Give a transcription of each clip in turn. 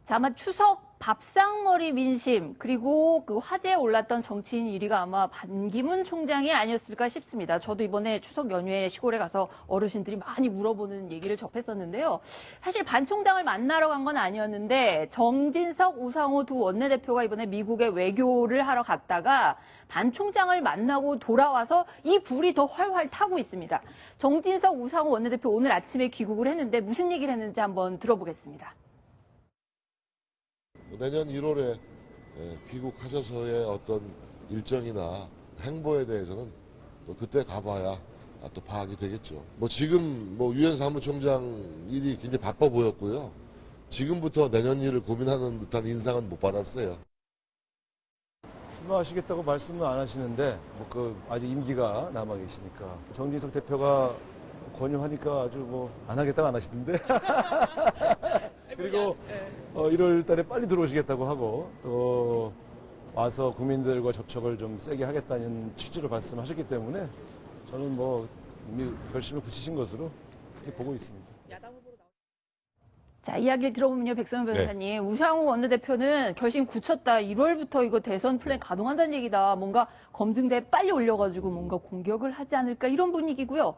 자, 아마 추석 밥상머리 민심 그리고 그 화제에 올랐던 정치인 1위가 아마 반기문 총장이 아니었을까 싶습니다. 저도 이번에 추석 연휴에 시골에 가서 어르신들이 많이 물어보는 얘기를 접했었는데요. 사실 반 총장을 만나러 간 건 아니었는데 정진석, 우상호 두 원내대표가 이번에 미국에 외교를 하러 갔다가 반 총장을 만나고 돌아와서 이 불이 더 활활 타고 있습니다. 정진석, 우상호 원내대표 오늘 아침에 귀국을 했는데 무슨 얘기를 했는지 한번 들어보겠습니다. 내년 1월에 귀국하셔서의 어떤 일정이나 행보에 대해서는 또 그때 가봐야 또 파악이 되겠죠. 지금 유엔 사무총장 일이 굉장히 바빠 보였고요. 지금부터 내년 일을 고민하는 듯한 인상은 못 받았어요. 출마하시겠다고 말씀은 안 하시는데 아직 임기가 남아 계시니까 정진석 대표가 권유하니까 아주 안 하겠다고 안 하시던데. 그리고 1월 달에 빨리 들어오시겠다고 하고 또 와서 국민들과 접촉을 좀 세게 하겠다는 취지로 말씀하셨기 때문에 저는 이미 결심을 굳히신 것으로 그렇게 보고 있습니다. 자, 이야기를 들어보면요, 백선우 변호사님. 우상호 원내대표는 결심 굳혔다. 1월부터 이거 대선 플랜 가동한다는 얘기다. 뭔가 검증대 빨리 올려가지고 뭔가 공격을 하지 않을까 이런 분위기고요.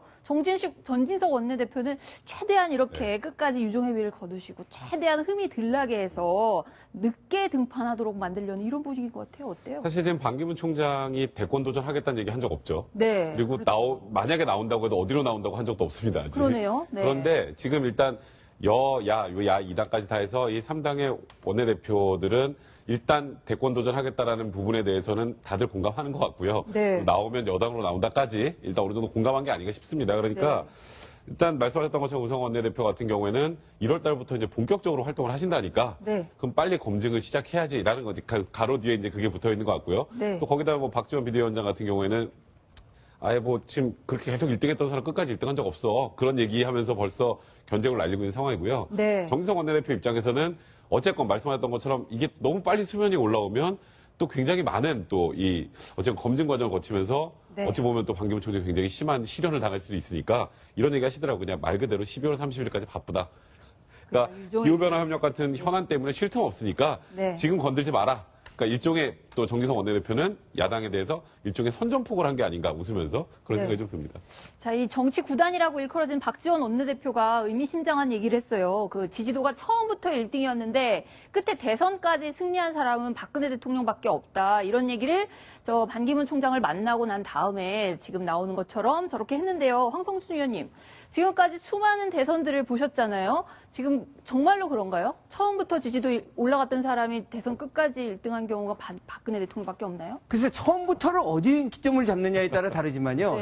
전진석 원내대표는 최대한 이렇게 끝까지 유종회비를 거두시고 최대한 흠이 덜 나게 해서 늦게 등판하도록 만들려는 이런 분위기인 것 같아요. 어때요? 사실 지금 반기문 총장이 대권 도전하겠다는 얘기 한 적 없죠. 네. 그리고 그렇죠. 만약에 나온다고 해도 어디로 나온다고 한 적도 없습니다. 아직. 그러네요. 네. 그런데 지금 일단 야 2당까지 다 해서 이 3당의 원내대표들은 일단 대권 도전하겠다라는 부분에 대해서는 다들 공감하는 것 같고요. 네. 나오면 여당으로 나온다까지 일단 어느 정도 공감한 게 아닌가 싶습니다. 그러니까 일단 말씀하셨던 것처럼 우상호 원내대표 같은 경우에는 1월 달부터 이제 본격적으로 활동을 하신다니까 그럼 빨리 검증을 시작해야지라는 거지. 가로 뒤에 이제 그게 붙어 있는 것 같고요. 또 거기다 박지원 비대위원장 같은 경우에는 아예 지금 그렇게 계속 1등 했던 사람 끝까지 1등 한 적 없어. 그런 얘기하면서 벌써 견제를 날리고 있는 상황이고요. 정진석 원내대표 입장에서는 어쨌건 말씀하셨던 것처럼 이게 너무 빨리 수면이 올라오면 또 굉장히 많은 어쨌든 검증 과정을 거치면서 어찌 보면 또 반기문 총장이 굉장히 심한 시련을 당할 수도 있으니까 이런 얘기 하시더라고요. 그냥 말 그대로 12월 30일까지 바쁘다. 그러니까 기후변화 협력 같은 현안 때문에 쉴 틈 없으니까 지금 건들지 마라. 그러니까 일종의 또 정진석 원내대표는 야당에 대해서 일종의 선전포고를 한 게 아닌가 웃으면서 그런 생각이 좀 듭니다. 자, 이 정치 구단이라고 일컬어진 박지원 원내대표가 의미심장한 얘기를 했어요. 그 지지도가 처음부터 1등이었는데 끝에 대선까지 승리한 사람은 박근혜 대통령밖에 없다. 이런 얘기를 반기문 총장을 만나고 난 다음에 지금 나오는 것처럼 저렇게 했는데요. 황성순 의원님, 지금까지 수많은 대선들을 보셨잖아요. 지금 정말로 그런가요? 처음부터 지지도 올라갔던 사람이 대선 끝까지 1등한 경우가 박근혜 대통령밖에 없나요? 글쎄 처음부터를 어디 기점을 잡느냐에 따라 다르지만요.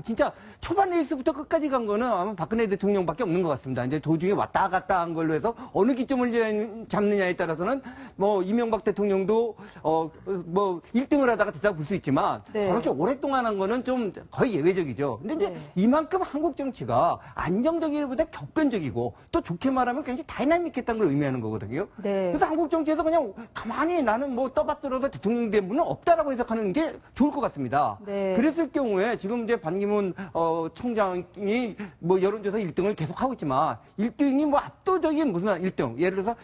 진짜 초반 레이스부터 끝까지 간 거는 아마 박근혜 대통령밖에 없는 것 같습니다. 이제 도중에 왔다 갔다 한 걸로 해서 어느 기점을 잡느냐에 따라서는 이명박 대통령도 1등을 하다가 됐다 볼 수 있지만 저렇게 오랫동안 한 거는 좀 거의 예외적이죠. 근데 이제 이만큼 한국 정치가 안정적이기보다 격변적이고 또 좋게 말하면 굉장히 다이나믹했다는 걸 의미하는 거거든요. 그래서 한국 정치에서 그냥 가만히 나는 떠받들어서 대통령이 된 분은 없다라고 해석하는 게 좋을 것 같습니다. 그랬을 경우에 지금 이제 반기문 총장이 여론조사 1등을 계속하고 있지만 1등이 압도적인 무슨 1등 예를 들어서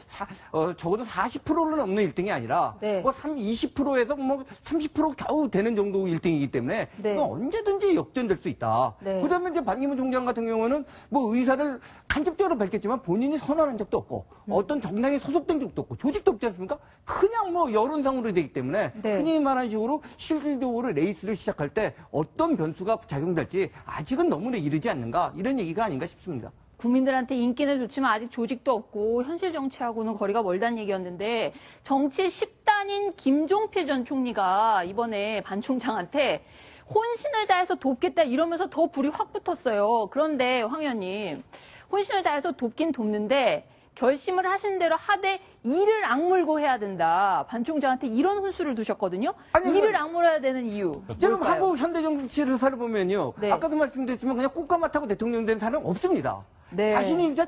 적어도 40%는 넘는 1등이 아니라 20%에서 30% 겨우 되는 정도 1등이기 때문에 이건 언제든지 역전될 수 있다. 그다음에 이제 반기문 총장 같은 경우는 의사를 간접적으로 밝혔지만 본인이 선언한 적도 없고 어떤 정당에 소속된 적도 없고 조직도 없지 않습니까? 그냥 여론상으로 되기 때문에 흔히 말하는 식으로 실질적으로 레이스를 시작할 때 어떤 변수가 작용될지 아직은 너무나 이르지 않는가 이런 얘기가 아닌가 싶습니다. 국민들한테 인기는 좋지만 아직 조직도 없고 현실 정치하고는 거리가 멀다는 얘기였는데 정치 10단인 김종필 전 총리가 이번에 반 총장한테 혼신을 다해서 돕겠다 이러면서 더 불이 확 붙었어요. 그런데 황 의원님, 혼신을 다해서 돕긴 돕는데 결심을 하신 대로 하되 이를 악물고 해야 된다. 반 총장한테 이런 훈수를 두셨거든요. 이를 악물어야 되는 이유. 지금 한국 현대 정치를 살아보면요. 아까도 말씀드렸지만 그냥 꽃가마타고 대통령 된 사람은 없습니다. 자신이 이제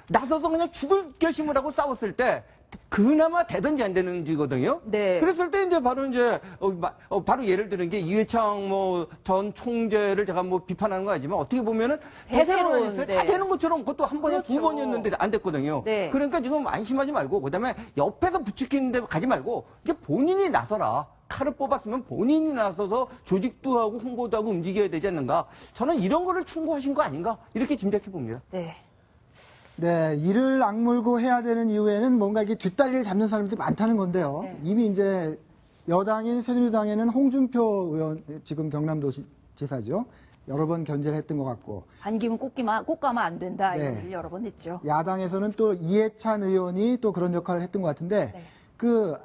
나서서 그냥 죽을 결심을 하고 싸웠을 때 그나마 되든지 안 되는지거든요. 네. 그랬을 때 이제 바로 이제 바로 예를 드는 게 이회창 뭐 전 총재를 제가 뭐 비판하는 거 아니지만 어떻게 보면은 대세로운, 다 네. 되는 것처럼 그것도 한 번에 두 그렇죠. 번이었는데 안 됐거든요. 네. 그러니까 지금 안심하지 말고 그다음에 옆에서 부추기는 데 가지 말고 이제 본인이 나서라. 칼을 뽑았으면 본인이 나서서 조직도 하고 홍보도 하고 움직여야 되지 않는가. 저는 이런 거를 충고하신 거 아닌가 이렇게 짐작해 봅니다. 네. 네, 이를 악물고 해야 되는 이유에는 뭔가 이게 뒷다리를 잡는 사람들이 많다는 건데요. 네. 이미 이제 여당인 새누리당에는 홍준표 의원, 지금 경남도지사죠. 여러 번 견제를 했던 것 같고. 반기문 꼭 가면 안 된다. 네. 이런 얘기를 여러 번 했죠. 야당에서는 또 이해찬 의원이 또 그런 역할을 했던 것 같은데, 네.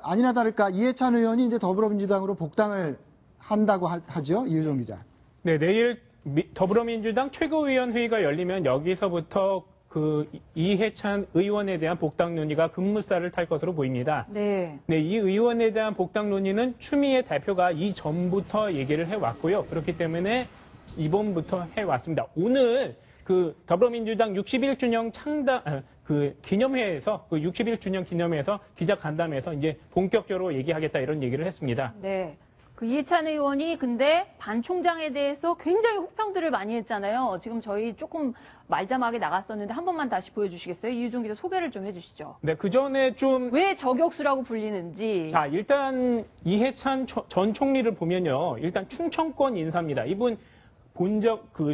아니나 다를까 이해찬 의원이 이제 더불어민주당으로 복당을 한다고 하죠. 이유정 기자. 네, 내일 더불어민주당 최고위원 회의가 열리면 여기서부터 그 이해찬 의원에 대한 복당 논의가 급물살을 탈 것으로 보입니다. 네. 네, 이 의원에 대한 복당 논의는 추미애 대표가 이전부터 얘기를 해왔고요. 그렇기 때문에 이번부터 해왔습니다. 오늘 그 더불어민주당 61주년 기념회에서 그 61주년 기념회에서 기자 간담회에서 이제 본격적으로 얘기하겠다 이런 얘기를 했습니다. 네. 그 이해찬 의원이 근데 반 총장에 대해서 굉장히 혹평들을 많이 했잖아요. 지금 저희 조금 말자막에 나갔었는데 한 번만 다시 보여주시겠어요? 이유정 기자 소개를 좀 해주시죠. 네, 그 전에 좀 왜 저격수라고 불리는지. 자, 일단 이해찬 전 총리를 보면요. 일단 충청권 인사입니다. 이분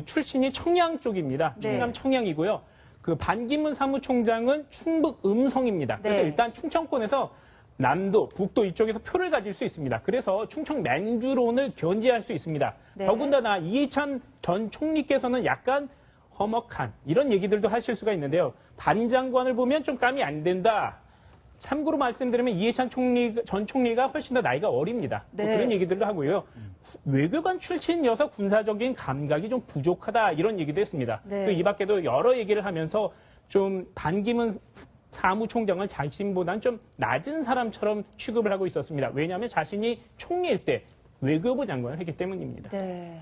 출신이 청양 쪽입니다. 네. 충남 청양이고요. 그 반기문 사무총장은 충북 음성입니다. 그래서 네. 일단 충청권에서 남도, 북도 이쪽에서 표를 가질 수 있습니다. 그래서 충청 맨주론을 견제할 수 있습니다. 네. 더군다나 이해찬 전 총리께서는 약간 험악한 이런 얘기들도 하실 수가 있는데요. 반 장관을 보면 좀 감이 안 된다. 참고로 말씀드리면 이해찬 전 총리가 훨씬 더 나이가 어립니다. 네. 뭐 그런 얘기들도 하고요. 외교관 출신이어서 군사적인 감각이 좀 부족하다 이런 얘기도 했습니다. 네. 또 이 밖에도 여러 얘기를 하면서 좀 반기문 사무총장을 자신보다는 좀 낮은 사람처럼 취급을 하고 있었습니다. 왜냐하면 자신이 총리일 때 외교부 장관을 했기 때문입니다. 네.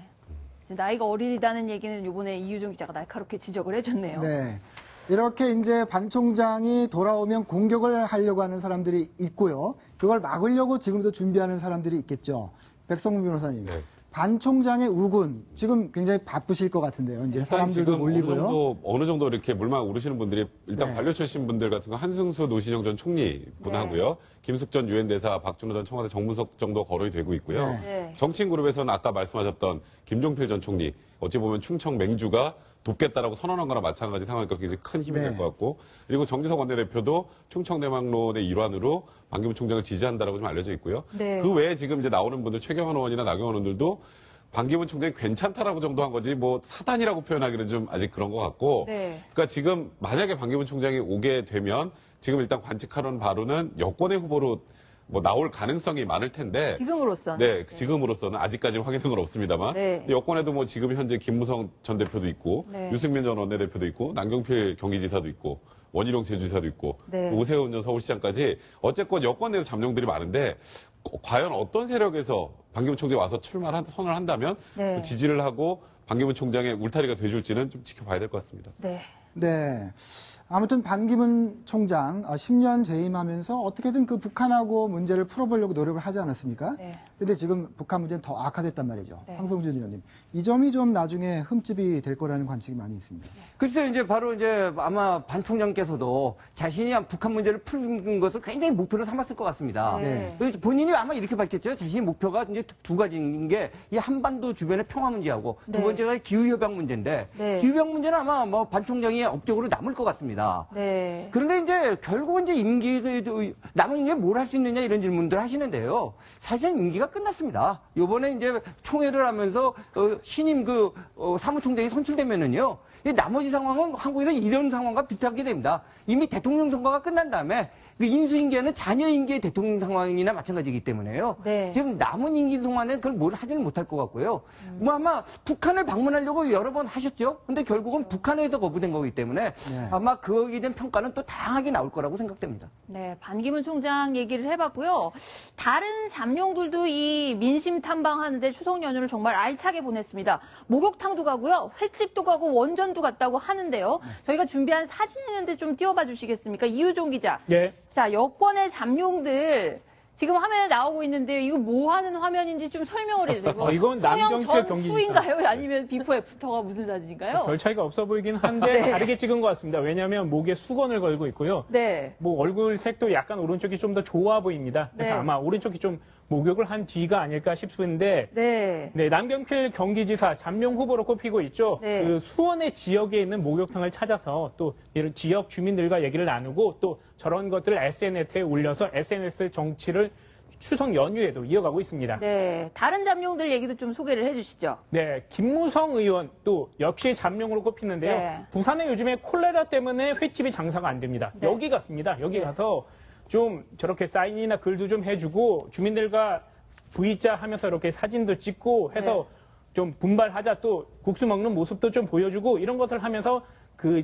이제 나이가 어리다는 얘기는 이번에 이유정 기자가 날카롭게 지적을 해줬네요. 네. 이렇게 이제 반 총장이 돌아오면 공격을 하려고 하는 사람들이 있고요. 그걸 막으려고 지금도 준비하는 사람들이 있겠죠. 백성문 변호사님. 네. 반 총장의 우군, 지금 굉장히 바쁘실 것 같은데요. 이제 사람들도 몰리고요. 어느 정도 이렇게 물망 오르시는 분들이 일단 네. 관료 출신 분들 같은 거 한승수 노신영 전 총리 분하고요. 김숙 전 유엔 대사, 박준호 전 청와대 정무석 정도 거론이 되고 있고요. 네. 네. 정치인 그룹에서는 아까 말씀하셨던 김종필 전 총리, 어찌 보면 충청 맹주가 돕겠다라고 선언한 거나 마찬가지 상황이니까 굉장히 큰 힘이 네. 될 것 같고, 그리고 정지석 원내대표도 충청대망론의 일환으로 반기문 총장을 지지한다라고 좀 알려져 있고요. 네. 그 외에 지금 이제 나오는 분들, 최경환 의원이나 나경원 의원들도 반기문 총장이 괜찮다라고 정도 한 거지 뭐 사단이라고 표현하기는 좀 아직 그런 것 같고, 네. 그러니까 지금 만약에 반기문 총장이 오게 되면 지금 일단 관측하는 바로는 여권의 후보로 뭐 나올 가능성이 많을 텐데, 지금으로서는. 네, 지금으로서는 아직까지는 확인된 건 없습니다만, 네. 여권에도 뭐 지금 현재 김무성 전 대표도 있고, 네. 유승민 전 원내대표도 있고, 남경필 경기지사도 있고, 원희룡 제주지사도 있고, 네. 오세훈 전 서울시장까지 어쨌건 여권 내에서 잠룡들이 많은데, 과연 어떤 세력에서 반기문 총장이 와서 선언을 한다면 네. 그 지지를 하고 반기문 총장의 울타리가 돼줄지는 좀 지켜봐야 될 것 같습니다. 네. 네. 아무튼 반기문 총장 10년 재임하면서 어떻게든 그 북한하고 문제를 풀어보려고 노력을 하지 않았습니까? 네. 근데 지금 북한 문제는 더 악화됐단 말이죠. 네. 황성준 의원님. 이 점이 좀 나중에 흠집이 될 거라는 관측이 많이 있습니다. 글쎄요, 이제 바로 이제 아마 반 총장께서도 자신이 북한 문제를 푸는 것을 굉장히 목표로 삼았을 것 같습니다. 네. 그래서 본인이 아마 이렇게 밝혔죠. 자신의 목표가 이제 두 가지인 게 이 한반도 주변의 평화 문제하고 네. 두 번째가 기후협약 문제인데 네. 기후협약 문제는 아마 뭐 반 총장이 업적으로 남을 것 같습니다. 네. 그런데 이제 결국은 이제 남은 임기에 뭘 할 수 있느냐 이런 질문들 하시는데요. 사실 임기가 끝났습니다. 요번에 이제 총회를 하면서 신임 사무총장이 선출되면은요. 이 나머지 상황은 한국에서 이런 상황과 비슷하게 됩니다. 이미 대통령 선거가 끝난 다음에 그 인수인계는 자녀 임기의 대통령 상황이나 마찬가지이기 때문에요. 네. 지금 남은 임기 동안에 그걸 뭘 하지는 못할 것 같고요. 뭐 아마 북한을 방문하려고 여러 번 하셨죠. 근데 결국은 북한에서 거부된 거기 때문에 네. 아마 거기에 대한 평가는 또 다양하게 나올 거라고 생각됩니다. 네, 반기문 총장 얘기를 해봤고요. 다른 잠룡들도 이 민심 탐방하는데 추석 연휴를 정말 알차게 보냈습니다. 목욕탕도 가고요, 횟집도 가고 원전도 갔다고 하는데요. 저희가 준비한 사진 있는데 좀 띄워봐 주시겠습니까? 이유종 기자. 예. 자, 여권의 잠룡들. 지금 화면에 나오고 있는데 이거 뭐 하는 화면인지 좀 설명을 해주세요. 이건 성형 남경필 경기지사. 전후인가요? 아니면 비포 애프터가 무슨 사진인가요? 별 차이가 없어 보이긴 한데 네. 다르게 찍은 것 같습니다. 왜냐하면 목에 수건을 걸고 있고요. 네. 뭐 얼굴 색도 약간 오른쪽이 좀 더 좋아 보입니다. 그래서 네. 아마 오른쪽이 좀 목욕을 한 뒤가 아닐까 싶은데 네. 네, 남경필 경기지사 잠룡 후보로 꼽히고 있죠. 네. 그 수원의 지역에 있는 목욕탕을 찾아서 또 이런 지역 주민들과 얘기를 나누고 또 저런 것들을 SNS에 올려서 SNS 정치를 추석 연휴에도 이어가고 있습니다. 네. 다른 잠룡들 얘기도 좀 소개를 해주시죠. 네, 김무성 의원 또 역시 잠룡으로 꼽히는데요. 네. 부산에 요즘에 콜레라 때문에 횟집이 장사가 안 됩니다. 네. 여기 갔습니다. 여기 네. 가서 좀 저렇게 사인이나 글도 좀 해주고 주민들과 V자 하면서 이렇게 사진도 찍고 해서 네. 좀 분발하자, 또 국수 먹는 모습도 좀 보여주고 이런 것을 하면서 그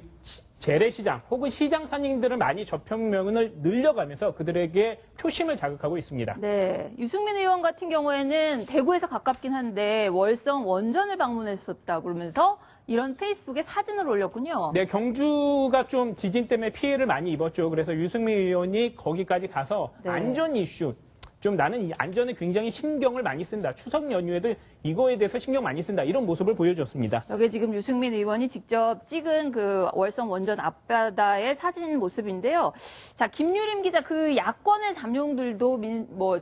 재래시장 혹은 시장 상인들을 많이 접촉면을 늘려가면서 그들에게 표심을 자극하고 있습니다. 네. 유승민 의원 같은 경우에는 대구에서 가깝긴 한데 월성 원전을 방문했었다 그러면서 이런 페이스북에 사진을 올렸군요. 네, 경주가 좀 지진 때문에 피해를 많이 입었죠. 그래서 유승민 의원이 거기까지 가서 네. 안전 이슈, 좀 나는 이 안전에 굉장히 신경을 많이 쓴다. 추석 연휴에도 이거에 대해서 신경 많이 쓴다. 이런 모습을 보여줬습니다. 여기 지금 유승민 의원이 직접 찍은 그 월성 원전 앞바다의 사진 모습인데요. 자, 김유림 기자, 그 야권의 잠룡들도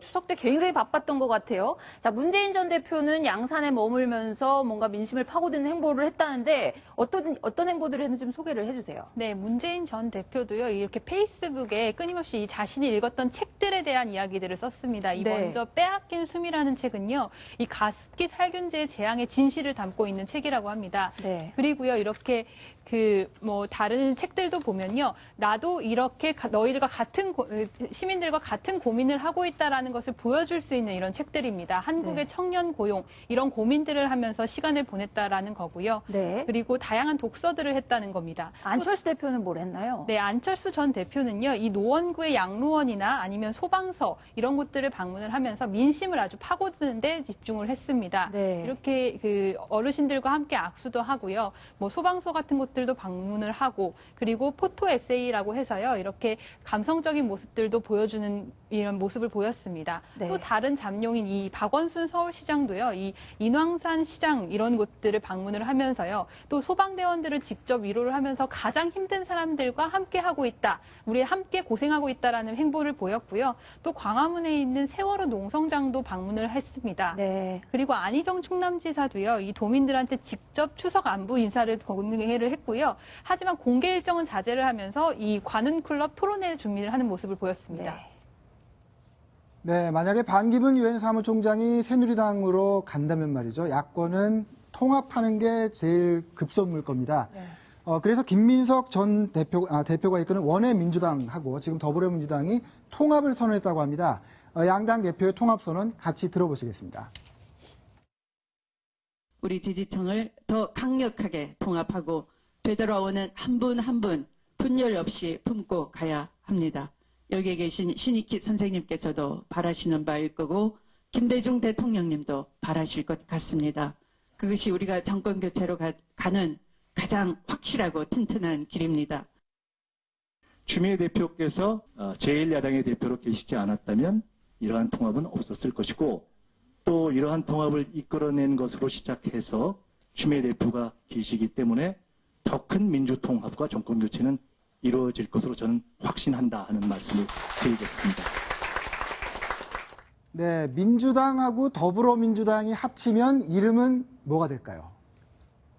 추석 때 굉장히 바빴던 것 같아요. 자, 문재인 전 대표는 양산에 머물면서 뭔가 민심을 파고드는 행보를 했다는데 어떤 행보들을 했는지 좀 소개를 해주세요. 네, 문재인 전 대표도요, 이렇게 페이스북에 끊임없이 자신이 읽었던 책들에 대한 이야기들을 썼습니다. 이 네. 먼저 빼앗긴 숨이라는 책은요, 이 가습기 살균제 재앙의 진실을 담고 있는 책이라고 합니다. 네. 그리고요, 이렇게 다른 책들도 보면요, 나도 이렇게 너희들과 시민들과 같은 고민을 하고 있다라는 것을 보여줄 수 있는 이런 책들입니다. 한국의 네. 청년 고용, 이런 고민들을 하면서 시간을 보냈다라는 거고요. 네. 그리고 다양한 독서들을 했다는 겁니다. 안철수 대표는 뭘 했나요? 네, 안철수 전 대표는요, 이 노원구의 양로원이나 아니면 소방서 이런 곳들을 방문을 하면서 민심을 아주 파고드는 데 집중을 했습니다. 네. 이렇게 그 어르신들과 함께 악수도 하고요, 소방서 같은 곳들도 방문을 하고, 그리고 포토 에세이라고 해서요, 이렇게 감성적인 모습들도 보여주는 이런 모습을 보였습니다. 네. 또 다른 잠룡인 이 박원순 서울시장도요, 이 인왕산 시장 이런 곳들을 방문을 하면서요, 또 소방대원들을 직접 위로를 하면서 가장 힘든 사람들과 함께 하고 있다, 우리 함께 고생하고 있다라는 행보를 보였고요. 또 광화문에 있는 세월호 농성장도 방문을 했습니다. 네. 그리고 안희정 충남지사도요, 이 도민들한테 직접 추석 안부 인사를 건의를 했고요. 하지만 공개 일정은 자제를 하면서 이 관훈클럽 토론회 준비를 하는 모습을 보였습니다. 네, 만약에 반기문 유엔 사무총장이 새누리당으로 간다면 말이죠. 야권은 통합하는 게 제일 급선무일 겁니다. 네. 그래서 김민석 전 대표가 이끄는 원외민주당하고 지금 더불어민주당이 통합을 선언했다고 합니다. 양당 대표의 통합선언 같이 들어보시겠습니다. 우리 지지층을 더 강력하게 통합하고 되돌아오는 한 분 한 분 분열 없이 품고 가야 합니다. 여기에 계신 신익희 선생님께서도 바라시는 바일 거고 김대중 대통령님도 바라실 것 같습니다. 그것이 우리가 정권 교체로 가는 가장 확실하고 튼튼한 길입니다. 추미애 대표께서 제1야당의 대표로 계시지 않았다면 이러한 통합은 없었을 것이고 또 이러한 통합을 이끌어낸 것으로 시작해서 추미애 대표가 계시기 때문에 더 큰 민주통합과 정권교체는 이루어질 것으로 저는 확신한다 하는 말씀을 드리겠습니다. 네, 민주당하고 더불어민주당이 합치면 이름은 뭐가 될까요?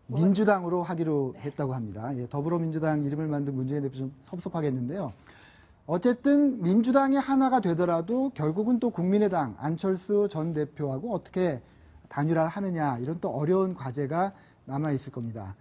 민주당으로 하기로 했다고 합니다. 예, 더불어민주당 이름을 만든 문재인 대표 좀 섭섭하겠는데요. 어쨌든 민주당이 하나가 되더라도 결국은 또 국민의당 안철수 전 대표하고 어떻게 단일화를 하느냐 이런 또 어려운 과제가 남아 있을 겁니다.